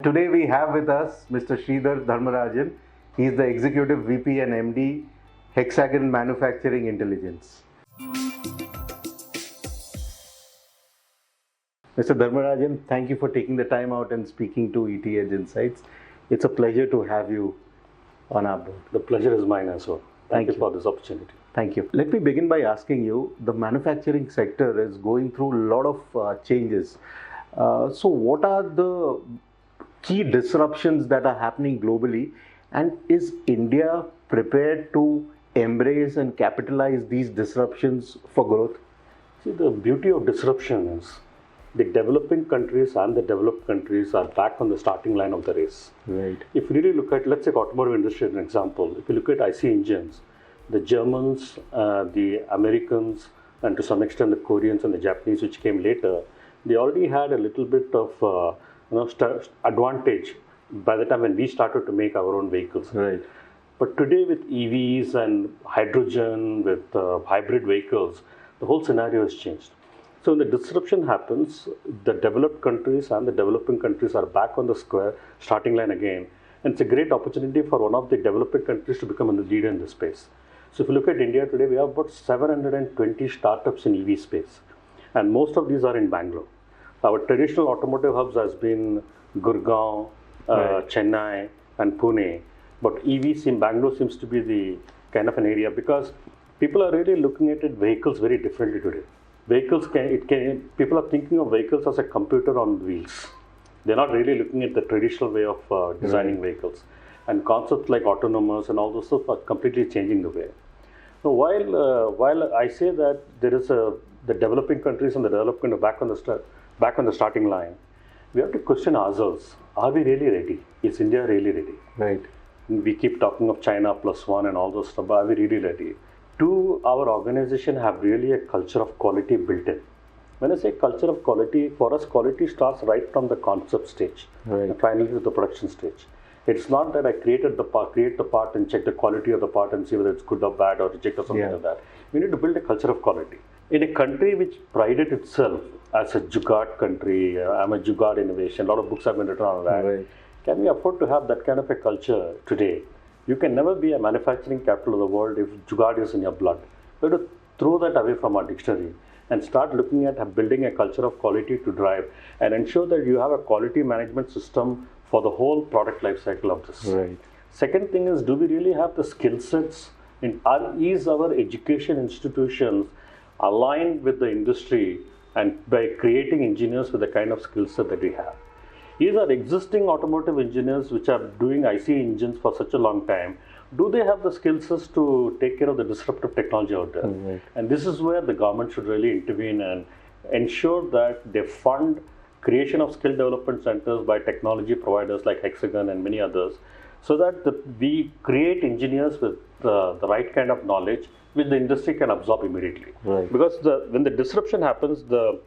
Today we have with us Mr. Sridhar Dharmarajan. He is the Executive VP and MD, Hexagon Manufacturing Intelligence. Mr. Dharmarajan, thank you for taking the time out and speaking to ET Edge Insights. It's a pleasure to have you on our board. The pleasure is mine as well. Thank you for this opportunity. Thank you. Let me begin by asking you, the manufacturing sector is going through a lot of changes. So what are the key disruptions that are happening globally, and is India prepared to embrace and capitalize these disruptions for growth? See, the beauty of disruption is the developing countries and the developed countries are back on the starting line of the race. Right. If you really look at, let's say, automotive industry as an example, if you look at IC engines, the Germans, the Americans, and to some extent the Koreans and the Japanese, which came later, they already had a little bit of advantage by the time when we started to make our own vehicles. Right. But today with EVs and hydrogen, with hybrid vehicles, the whole scenario has changed. So when the disruption happens, the developed countries and the developing countries are back on the starting line again. And it's a great opportunity for one of the developing countries to become the leader in this space. So if you look at India today, we have about 720 startups in EV space. And most of these are in Bangalore. Our traditional automotive hubs has been Gurgaon, Chennai and Pune. But EVs in Bangalore seems to be the kind of an area because people are really looking at vehicles very differently today. People are thinking of vehicles as a computer on wheels. They're not really looking at the traditional way of designing vehicles. And concepts like autonomous and all those stuff are completely changing the way. So while I say that there is the developing countries and the developed countries back on the starting line, we have to question ourselves: are we really ready? Is India really ready? Right. We keep talking of China +1 and all those stuff, but are we really ready? Do our organization have really a culture of quality built in? When I say culture of quality, for us, quality starts right from the concept stage, and finally to the production stage. It's not that I create the part and check the quality of the part and see whether it's good or bad or reject or something like that. We need to build a culture of quality. In a country which prided itself as a jugaad country, I'm a jugaad innovation, a lot of books have been written on that. Right. Can we afford to have that kind of a culture today? You can never be a manufacturing capital of the world if jugaad is in your blood. We have to throw that away from our dictionary and start looking at building a culture of quality to drive and ensure that you have a quality management system for the whole product life cycle of this. Right. Second thing is, do we really have the skill sets? Is our education institutions aligned with the industry and by creating engineers with the kind of skill set that we have? These are existing automotive engineers which are doing IC engines for such a long time. Do they have the skill sets to take care of the disruptive technology out there? Right. And this is where the government should really intervene and ensure that they fund creation of skill development centers by technology providers like Hexagon and many others, so that we create engineers with the right kind of knowledge which the industry can absorb immediately. Right. Because when the disruption happens, the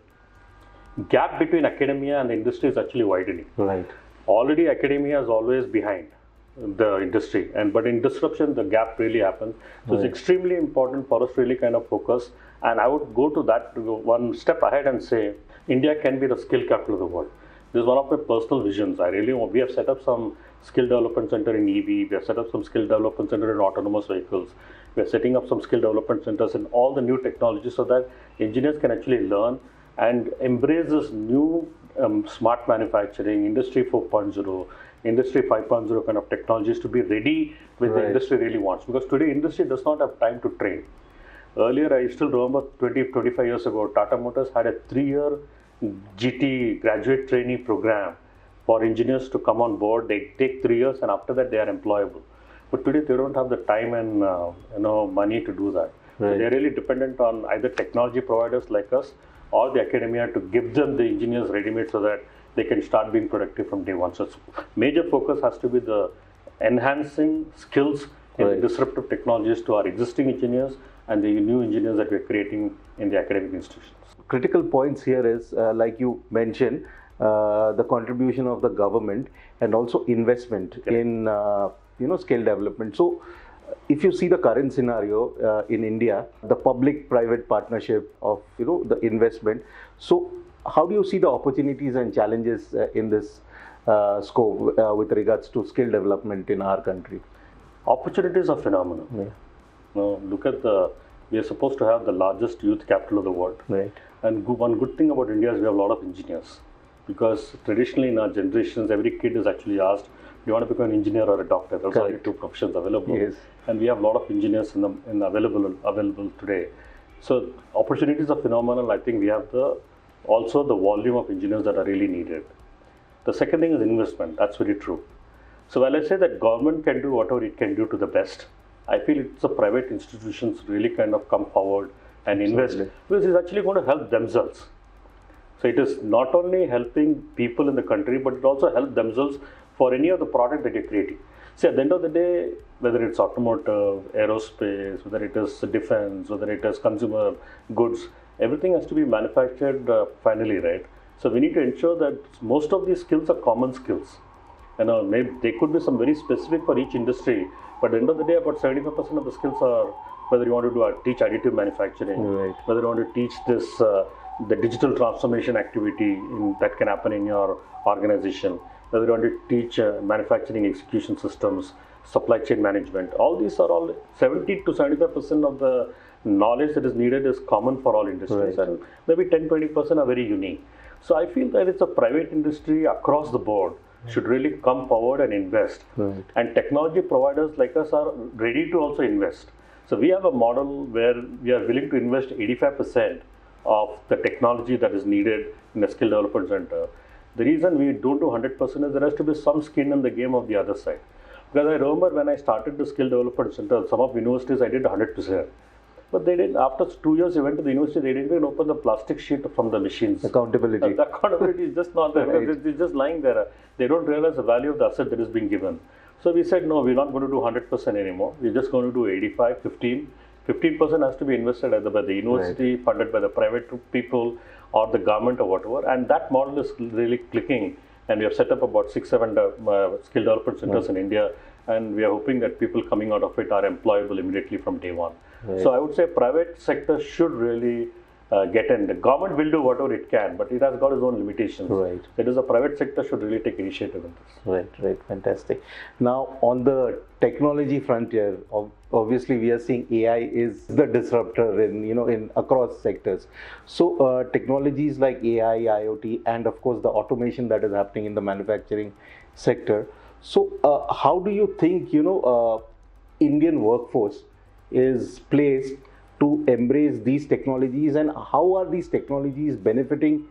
gap between academia and the industry is actually widening. Right. Already academia is always behind the industry, but in disruption the gap really happens. So it's extremely important for us to really kind of focus, and I would go to that one step ahead and say India can be the skill capital of the world. This is one of my personal visions. We have set up some skill development center in EV, we have set up some skill development center in autonomous vehicles, we are setting up some skill development centers in all the new technologies so that engineers can actually learn and embrace this new smart manufacturing, Industry 4.0, Industry 5.0 kind of technologies to be ready with the industry really wants. Because today industry does not have time to train. Earlier, I still remember 25 years ago, Tata Motors had a 3-year GT graduate trainee program for engineers to come on board. They take 3 years and after that they are employable. But today they don't have the time and money to do that. So they're really dependent on either technology providers like us or the academia to give them the engineers ready-made so that they can start being productive from day one. So major focus has to be the enhancing skills in disruptive technologies to our existing engineers and the new engineers that we're creating in the academic institutions. Critical points here is, like you mentioned, the contribution of the government and also investment in skill development. So if you see the current scenario in India, the public-private partnership of the investment. So how do you see the opportunities and challenges in this scope with regards to skill development in our country? Opportunities are phenomenal. Yeah. Now, look at we are supposed to have the largest youth capital of the world. Right. And one good thing about India is we have a lot of engineers. Because traditionally in our generations, every kid is actually asked, do you want to become an engineer or a doctor? Those are the two professions available. Yes. And we have a lot of engineers available today. So opportunities are phenomenal. I think we have also the volume of engineers that are really needed. The second thing is investment. That's very true. So while I say that government can do whatever it can do to the best, I feel it's the private institutions really kind of come forward and invest, because it's actually going to help themselves. So it is not only helping people in the country, but it also helps themselves for any of the product that you're creating. See, at the end of the day, whether it's automotive, aerospace, whether it is defense, whether it is consumer goods, everything has to be manufactured finally, right? So we need to ensure that most of these skills are common skills. Maybe they could be some very specific for each industry, but at the end of the day, about 75% of the skills are, whether you want to teach additive manufacturing, right, whether you want to teach this, the digital transformation activity that can happen in your organization, whether you want to teach manufacturing execution systems, supply chain management. All these are all 70 to 75% of the knowledge that is needed is common for all industries, right, and maybe 10-20% are very unique. So I feel that it's a private industry across the board should really come forward and invest. Right. And technology providers like us are ready to also invest. So we have a model where we are willing to invest 85% of the technology that is needed in a skill development center. The reason we don't do 100% is there has to be some skin in the game of the other side. Because I remember when I started the skill development center, some of universities I did 100%. But they didn't, after 2 years, we went to the university, they didn't even open the plastic sheet from the machines. Accountability. The accountability is just not there. Right. It's just lying there. They don't realize the value of the asset that is being given. So we said, no, we're not going to do 100% anymore. We're just going to do 85, 15. 15% has to be invested either by the university, right, funded by the private people or the government or whatever. And that model is really clicking. And we have set up about 6-7 skill development centers in India. And we are hoping that people coming out of it are employable immediately from day one. Right. So I would say private sector should really get in. The government will do whatever it can, but it has got its own limitations. Right. It is the private sector should really take initiative in this. Right, fantastic. Now on the technology frontier, obviously we are seeing AI is the disruptor in across sectors. So technologies like AI, IoT, and of course the automation that is happening in the manufacturing sector. So how do you think Indian workforce is placed to embrace these technologies, and how are these technologies benefiting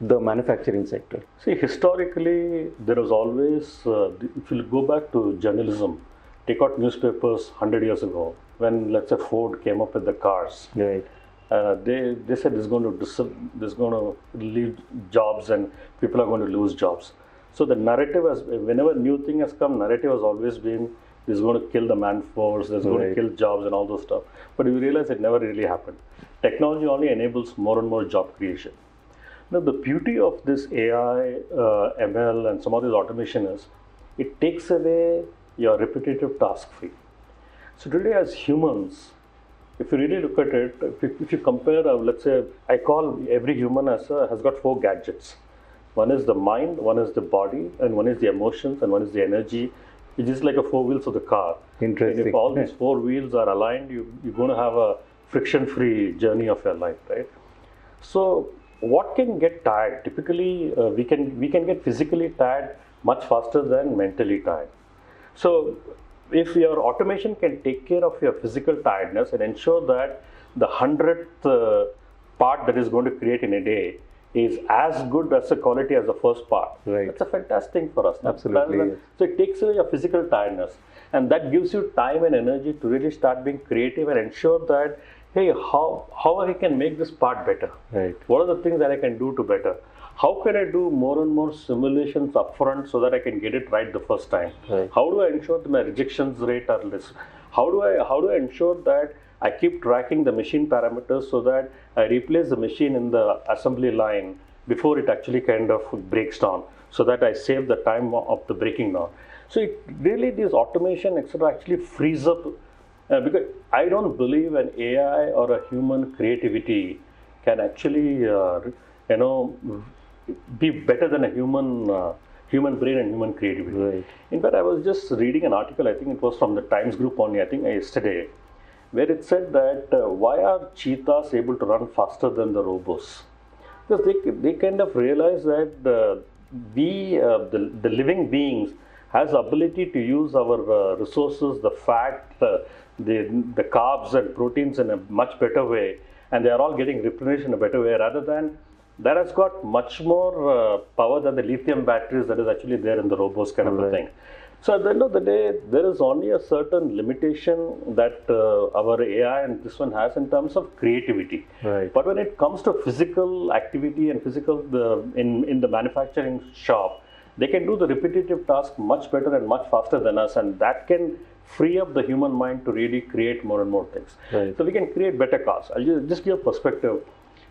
the manufacturing sector? See, historically, there was always, if you go back to journalism, take out newspapers 100 years ago, when let's say Ford came up with the cars. Right. They said there's going to leave jobs and people are going to lose jobs. So the narrative has, whenever new thing has come, narrative has always been, this is going to kill the man force, this is going to kill jobs and all those stuff. But we realize it never really happened. Technology only enables more and more job creation. Now the beauty of this AI, ML and some of this automation is, it takes away your repetitive task fee. So today as humans, if you really look at it, if you compare, let's say, I call every human has got 4 gadgets. One is the mind, one is the body, and one is the emotions, and one is the energy. It is like a 4 wheels of the car. Interesting. And if all these 4 wheels are aligned, you're going to have a friction-free journey of your life, right? So what can get tired? Typically, we can get physically tired much faster than mentally tired. So if your automation can take care of your physical tiredness and ensure that the 100th part that is going to create in a day is as good as the quality as the first part. Right. That's a fantastic thing for us. Absolutely. So it takes away your physical tiredness, and that gives you time and energy to really start being creative and ensure that, hey, how I can make this part better? Right. What are the things that I can do to better? How can I do more and more simulations upfront so that I can get it right the first time? Right. How do I ensure that my rejections rate are less? How do I ensure that I keep tracking the machine parameters so that I replace the machine in the assembly line before it actually kind of breaks down, so that I save the time of the breaking down. So it really, this automation, etc., actually frees up, because I don't believe an AI or a human creativity can actually, be better than a human human brain and human creativity. Right. In fact, I was just reading an article, I think it was from the Times Group only, I think yesterday, where it said that why are cheetahs able to run faster than the robos? Because they kind of realize that the living beings has the ability to use our resources, the fat, the carbs and proteins in a much better way, and they are all getting replenished in a better way, rather than that has got much more power than the lithium batteries that is actually there in the robos kind of a thing. So at the end of the day, there is only a certain limitation that our AI and this one has in terms of creativity. Right. But when it comes to physical activity and physical in the manufacturing shop, they can do the repetitive task much better and much faster than us, and that can free up the human mind to really create more and more things. Right. So we can create better cars. I'll just give a perspective.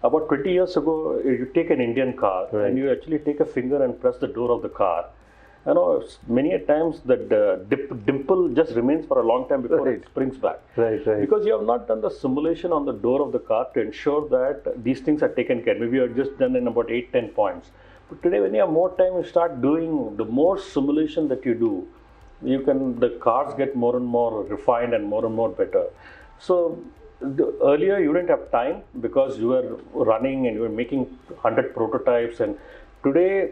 About 20 years ago, you take an Indian car and you actually take a finger and press the door of the car. You know, many a times that dimple just remains for a long time before it springs back. Right. Because you have not done the simulation on the door of the car to ensure that these things are taken care of. Maybe you have just done in about 8-10 points. But today, when you have more time, you start doing the more simulation that you do, the cars get more and more refined and more better. So earlier you didn't have time because you were running and you were making 100 prototypes, and today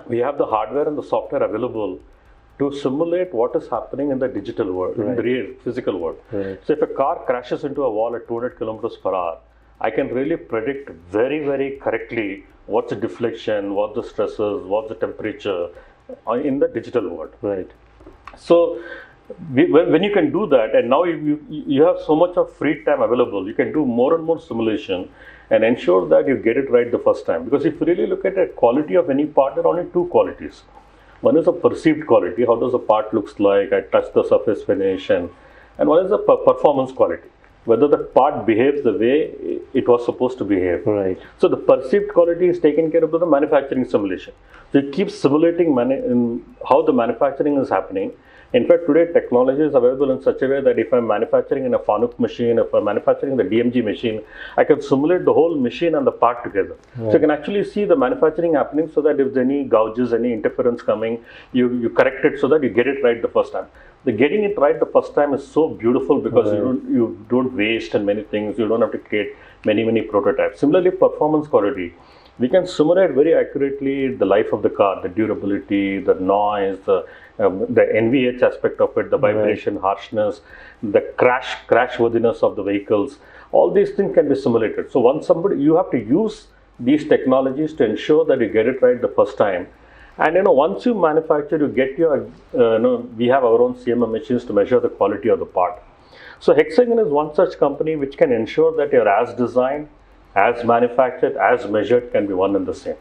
we have the hardware and the software available to simulate what is happening in the digital world, in the real physical world. So if a car crashes into a wall at 200 kilometers per hour, I can really predict very correctly what's the deflection, what's the stresses, what's the temperature in the digital world. Right. So when you can do that, and now you have so much of free time available, you can do more and more simulation and ensure that you get it right the first time. Because if you really look at the quality of any part, there are only two qualities. One is a perceived quality, how does the part looks like, I touch the surface finish, and one is the performance quality, whether the part behaves the way it was supposed to behave. Right. So the perceived quality is taken care of by the manufacturing simulation. So you keep simulating how the manufacturing is happening. In fact, today technology is available in such a way that if I'm manufacturing in a Fanuc machine, if I'm manufacturing the DMG machine, I can simulate the whole machine and the part together. So you can actually see the manufacturing happening, so that if there's any gouges, any interference coming, you correct it so that you get it right the first time. The getting it right the first time is so beautiful because you don't waste and many things. You don't have to create many prototypes. Similarly, performance quality. We can simulate very accurately the life of the car, the durability, the noise, the NVH aspect of it, the vibration, harshness, the crash worthiness of the vehicles. All these things can be simulated. So once you have to use these technologies to ensure that you get it right the first time. And once you manufacture, you get your, we have our own CMM machines to measure the quality of the part. So Hexagon is one such company which can ensure that you're as designed, as manufactured, as measured can be one and the same.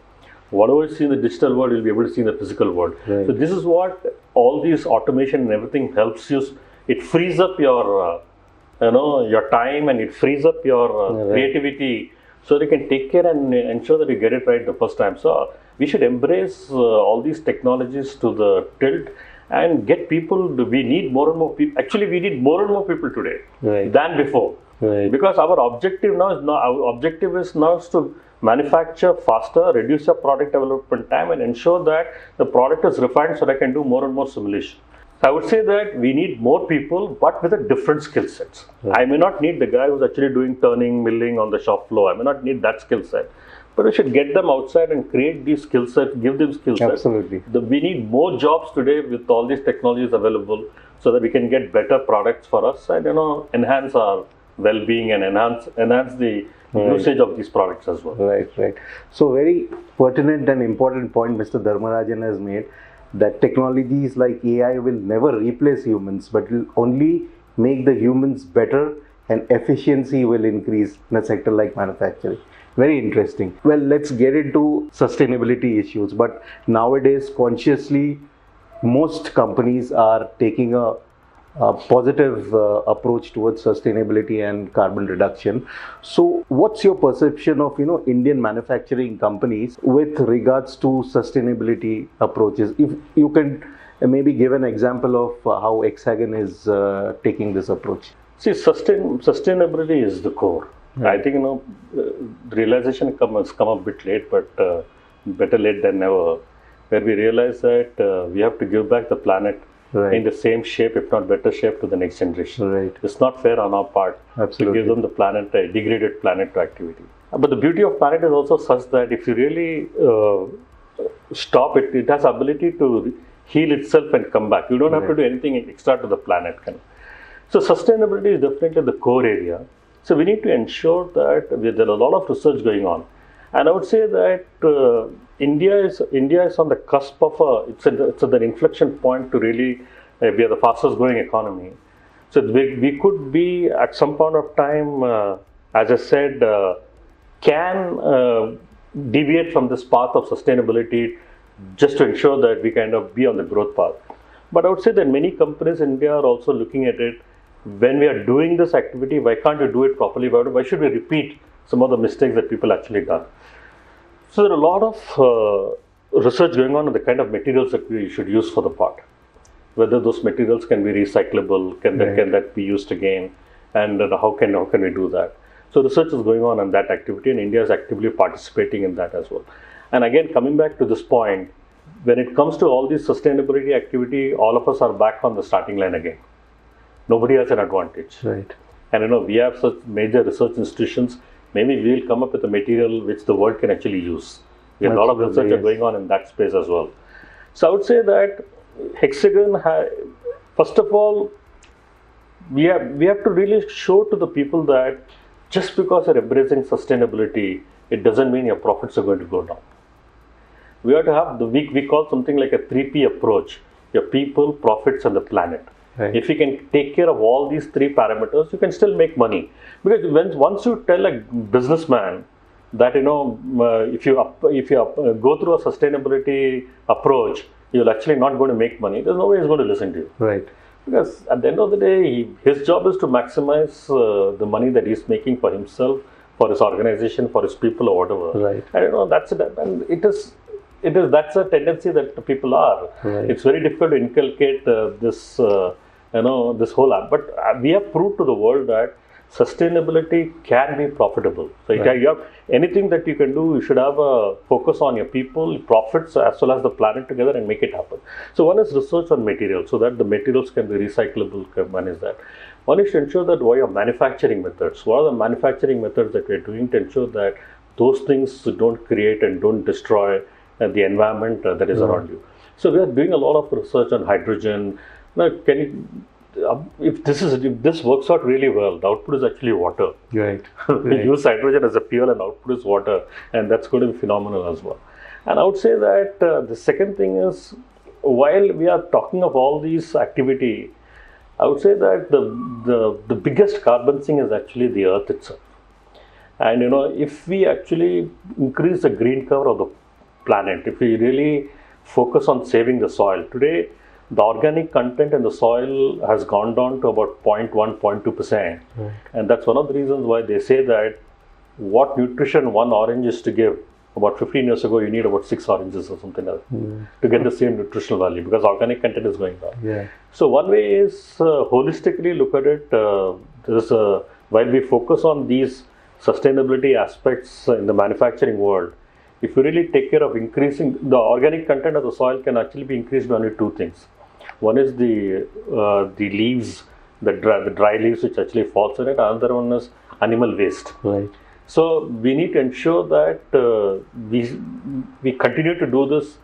Whatever you see in the digital world, you'll be able to see in the physical world. Right. So this is what all these automation and everything helps you. It frees up your, your time, and it frees up your creativity, so they can take care and ensure that you get it right the first time. So we should embrace all these technologies to the tilt and get people. We need more and more people. Actually, we need more and more people today than before. Right. Because our objective is now to manufacture faster, reduce your product development time, and ensure that the product is refined so that I can do more and more simulation. I would say that we need more people, but with a different skill sets. I may not need the guy who's actually doing turning, milling on the shop floor. I may not need that skill set. But we should get them outside and create these skill sets, give them skill sets. Absolutely. We need more jobs today with all these technologies available, so that we can get better products for us and enhance our well-being and enhance the usage of these products as well. Right. So very pertinent and important point Mr. Dharmarajan has made, that technologies like AI will never replace humans, but will only make the humans better, and efficiency will increase in a sector like manufacturing. Very interesting. Well, let's get into sustainability issues. But nowadays, consciously, most companies are taking a positive approach towards sustainability and carbon reduction. So what's your perception of Indian manufacturing companies with regards to sustainability approaches? If you can maybe give an example of how Hexagon is taking this approach. See, sustainability is the core. I think the realization has come a bit late, but better late than never. where we realized that we have to give back the planet in the same shape, if not better shape, to the next generation. Right. It's not fair on our part to give them the planet, a degraded planet to activity. But the beauty of planet is also such that if you really stop it, it has ability to heal itself and come back. You don't have to do anything extra to the planet. So sustainability is definitely the core area. So we need to ensure that there are a lot of research going on. And I would say that India is on the cusp of it's at the inflection point to really be the fastest growing economy. So we could be at some point of time, as I said, can deviate from this path of sustainability just to ensure that we kind of be on the growth path. But I would say that many companies in India are also looking at it. When we are doing this activity, why can't we do it properly? Why should we repeat some of the mistakes that people actually done? So there are a lot of research going on the kind of materials that we should use for the part. Whether those materials can be recyclable, can that be used again, and how can we do that? So research is going on that activity, and India is actively participating in that as well. And again, coming back to this point, when it comes to all these sustainability activity, all of us are back on the starting line again. Nobody has an advantage. Right. And we have such major research institutions. Maybe we will come up with a material which the world can actually use. We have a lot of research going on in that space as well. So I would say that Hexagon, first of all, we have to really show to the people that just because you're embracing sustainability, it doesn't mean your profits are going to go down. We have to have we call something like a 3P approach: your people, profits, and the planet. Right. If you can take care of all these three parameters, you can still make money. Because once you tell a businessman that if you go through a sustainability approach, you're actually not going to make money, there's no way he's going to listen to you. Right. Because at the end of the day, his job is to maximize the money that he's making for himself, for his organization, for his people, or whatever. Right. And that's it. And that's a tendency that people are. Right. It's very difficult to inculcate this whole app. But we have proved to the world that sustainability can be profitable. So you have anything that you can do, you should have a focus on your people, profits, as well as the planet together, and make it happen. So one is research on materials, so that the materials can be recyclable. One is that. One is to ensure that what are your manufacturing methods? What are the manufacturing methods that we're doing to ensure that those things don't create and don't destroy the environment that is around you? So we are doing a lot of research on hydrogen. Now, if this works out really well, the output is actually water. Right. We use hydrogen as a fuel, and output is water, and that's going to be phenomenal as well. And I would say that the second thing is, while we are talking of all these activity, I would say that the biggest carbon sink is actually the earth itself. And if we actually increase the green cover of the planet, if we really focus on saving the soil, today the organic content in the soil has gone down to about 0.1, 0.2%. Right. And that's one of the reasons why they say that what nutrition one orange is to give, about 15 years ago, you need about 6 oranges or something like that to get the same nutritional value, because organic content is going down. Yeah. So one way is holistically look at it. While we focus on these sustainability aspects in the manufacturing world, if we really take care of increasing the organic content of the soil, can actually be increased by only two things. One is the leaves, the dry leaves which actually falls in it. Another one is animal waste. Right. So we need to ensure that we continue to do this.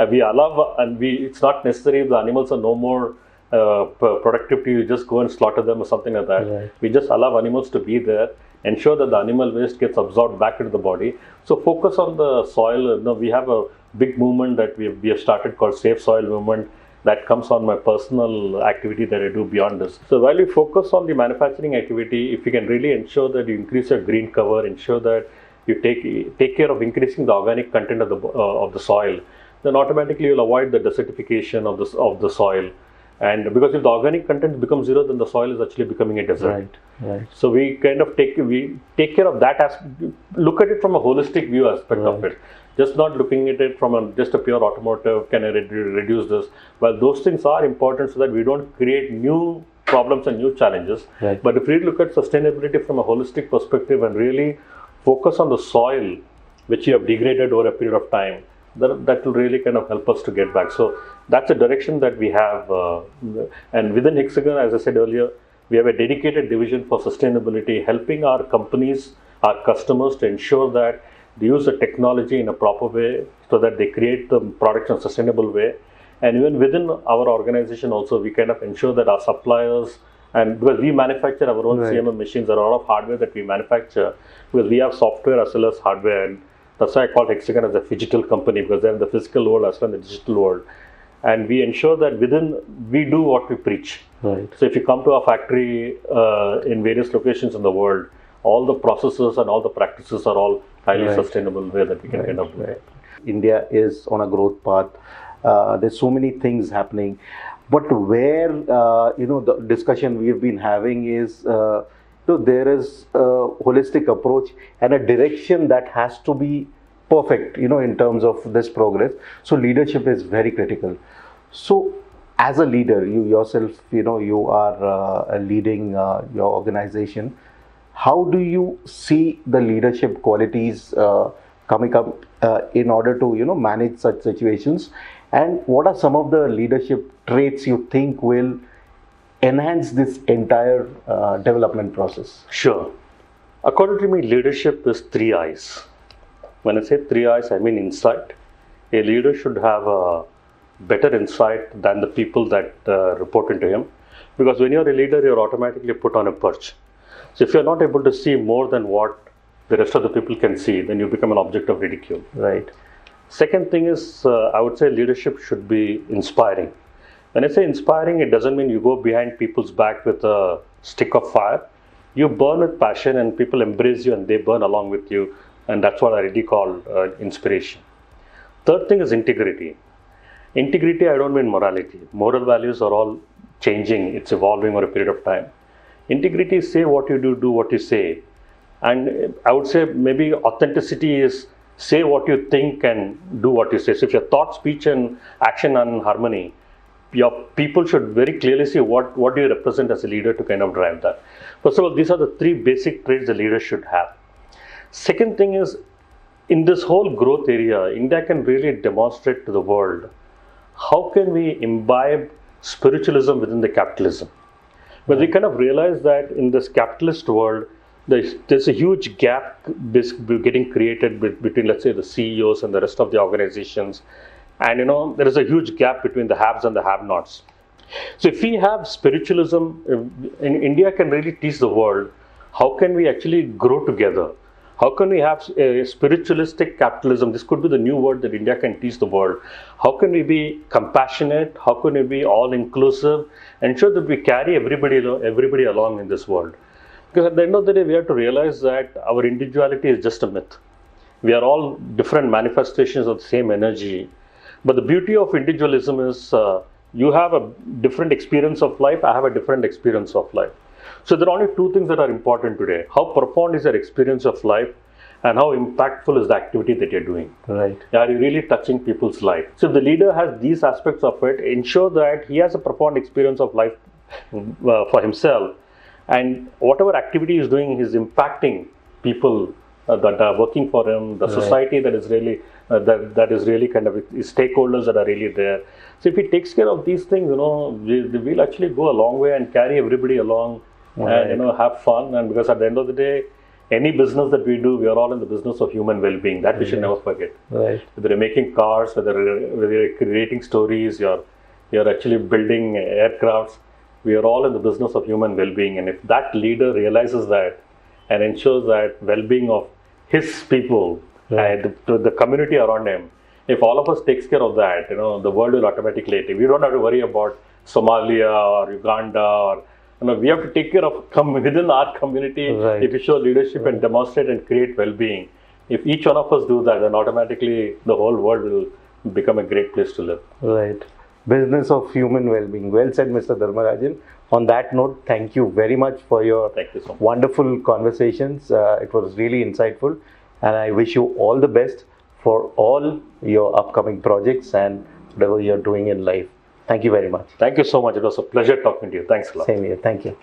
We allow, and it's not necessary if the animals are no more productive to you just go and slaughter them or something like that. Right. We just allow animals to be there, ensure that the animal waste gets absorbed back into the body. So focus on the soil. We have a big movement that we have started called Safe Soil Movement. That comes on my personal activity that I do beyond this. So while we focus on the manufacturing activity, if you can really ensure that you increase your green cover, ensure that you take care of increasing the organic content of the soil, then automatically you'll avoid the desertification of the soil. And because if the organic content becomes zero, then the soil is actually becoming a desert. Right. So we kind of take care of that aspect. Look at it from a holistic view aspect of it. Just not looking at it from just a pure automotive, can I reduce this? Well, those things are important so that we don't create new problems and new challenges. Right. But if we look at sustainability from a holistic perspective and really focus on the soil, which you have degraded over a period of time, that will really kind of help us to get back. So that's a direction that we have. And within Hexagon, as I said earlier, we have a dedicated division for sustainability, helping our companies, our customers to ensure that they use the technology in a proper way so that they create the products in a sustainable way. And even within our organization also, we kind of ensure that our suppliers, and because we manufacture our own CMM machines, there are a lot of hardware that we manufacture, because we have software as well as hardware. And that's why I call Hexagon as a phygital company, because they're in the physical world as well as the digital world. And we ensure that we do what we preach. Right. So if you come to our factory in various locations in the world, all the processes and all the practices are all highly sustainable way that we can kind of do. Right. India is on a growth path. There's so many things happening, but where the discussion we've been having is there is a holistic approach and a direction that has to be perfect, in terms of this progress. So leadership is very critical. So as a leader, you yourself, you are leading your organization. How do you see the leadership qualities coming up in order to manage such situations, and what are some of the leadership traits you think will enhance this entire development process? Sure. According to me, leadership is 3 I's. When I say 3 I's, I mean insight. A leader should have a better insight than the people that report into him, because when you're a leader, you're automatically put on a perch. So if you're not able to see more than what the rest of the people can see, then you become an object of ridicule. Right. Second thing is, I would say leadership should be inspiring. When I say inspiring, it doesn't mean you go behind people's back with a stick of fire. You burn with passion and people embrace you and they burn along with you. And that's what I really call inspiration. Third thing is integrity. Integrity, I don't mean morality. Moral values are all changing. It's evolving over a period of time. Integrity is say what you do what you say. And I would say maybe authenticity is say what you think and do what you say. So if your thought, speech and action are in harmony, your people should very clearly see what do you represent as a leader to kind of drive that. First of all, these are the 3 basic traits the leader should have. Second thing is, in this whole growth area, India can really demonstrate to the world how can we imbibe spiritualism within the capitalism. But we kind of realize that in this capitalist world, there's a huge gap getting created between, let's say, the CEOs and the rest of the organizations. And there is a huge gap between the haves and the have-nots. So if we have spiritualism, in India can really teach the world, how can we actually grow together? How can we have a spiritualistic capitalism? This could be the new word that India can teach the world. How can we be compassionate? How can we be all-inclusive? Ensure that we carry everybody along in this world. Because at the end of the day, we have to realize that our individuality is just a myth. We are all different manifestations of the same energy. But the beauty of individualism is you have a different experience of life, I have a different experience of life. So there are only 2 things that are important today. How profound is your experience of life, and how impactful is the activity that you're doing. Right. Are you really touching people's life? So if the leader has these aspects of it, ensure that he has a profound experience of life for himself, and whatever activity he's doing, he's impacting people that are working for him, the society that is really that is really kind of stakeholders that are really there. So if he takes care of these things, we'll actually go a long way and carry everybody along. And have fun. And because at the end of the day, any business that we do, we are all in the business of human well-being. That we should never forget. Right. Whether you're making cars, whether you're creating stories, you're actually building aircrafts, we are all in the business of human well-being. And if that leader realizes that and ensures that well-being of his people and the community around him, if all of us takes care of that, the world will automatically. We don't have to worry about Somalia or Uganda or we have to take care of within our community. If we show leadership and demonstrate and create well-being, if each one of us do that, then automatically the whole world will become a great place to live. Right. Business of human well-being. Well said, Mr. Dharmarajan. On that note, thank you very much for your wonderful conversations. It was really insightful, and I wish you all the best for all your upcoming projects and whatever you're doing in life. Thank you very much. Thank you so much. It was a pleasure talking to you. Thanks a lot. Same here. Thank you.